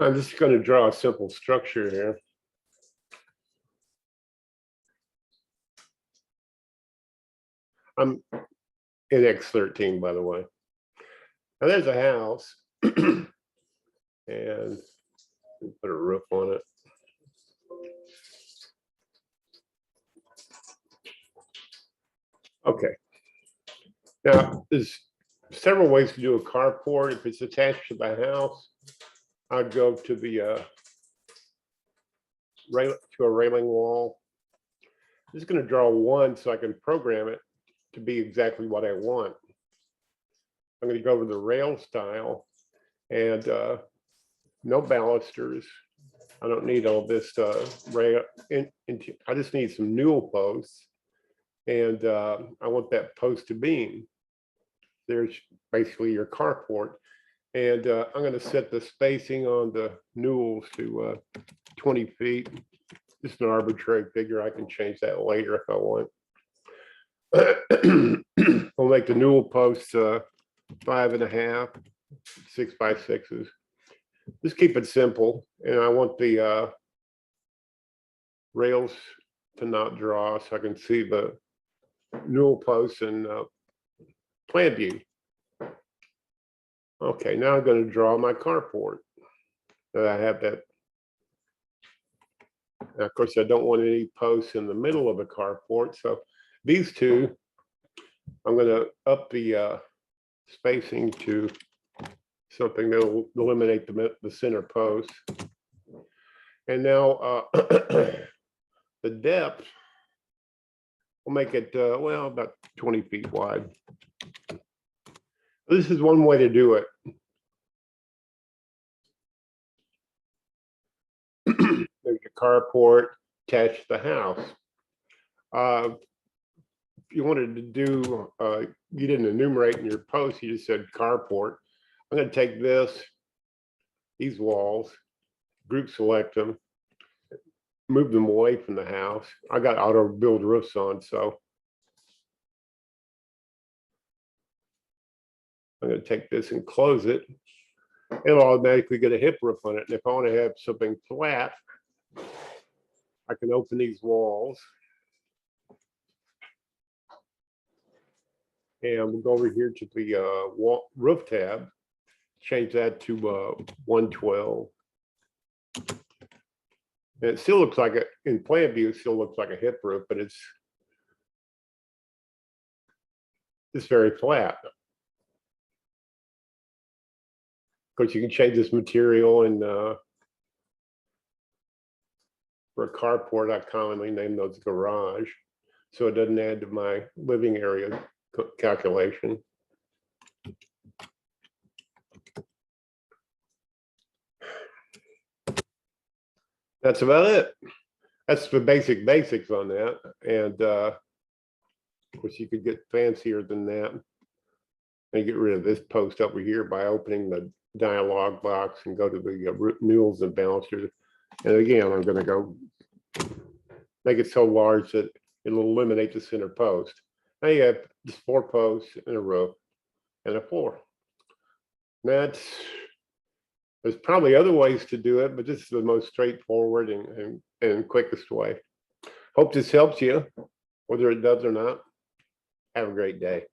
I'm just going to draw a simple structure here. I'm in X13, by the way. Now there's a house, and put a roof on it. Okay. Now there's several ways to do a carport. If it's attached to the house, I'd go to the to a railing wall. I'm just going to draw one so I can program it to be exactly what I want. I'm going to go to the rail style and no balusters. I don't need all this rail. I just need some newel posts, and I want that post to beam. There's basically your carport, and I'm going to set the spacing on the newels to 20 feet. Just an arbitrary figure. I can change that later if I want. We'll make the newel posts 5.5, 6x6s. Just keep it simple, and I want the rails to not draw so I can see the newel posts and plan view. Okay, now I'm going to draw my carport. I have that. Now, of course, I don't want any posts in the middle of the carport, so these two, I'm going to up the spacing to something that will eliminate the center post. And now the depth, we'll make it, well, about 20 feet wide. This is one way to do it. There's a carport attached to the house. If you wanted to do, you didn't enumerate in your post, you just said carport. I'm going to take these walls, group select them, move them away from the house. I got auto build roofs on, so I'm going to take this and close it. It'll automatically get a hip roof on it. And if I want to have something flat, I can open these walls. And we'll go over here to the roof tab, change that to 112. And it still looks like in plan view, it still looks like a hip roof, but it's very flat. Of course, you can change this material, and for a carport, I commonly name those garage, so it doesn't add to my living area calculation. That's about it. That's the basics on that. And of course, you could get fancier than that and get rid of this post over here by opening the dialog box and go to the newels and balusters. And again, I'm going to go make it so large that it'll eliminate the center post. Now you have just 4 posts and a roof and a floor. There's probably other ways to do it, but this is the most straightforward and quickest way. Hope this helps you, whether it does or not. Have a great day.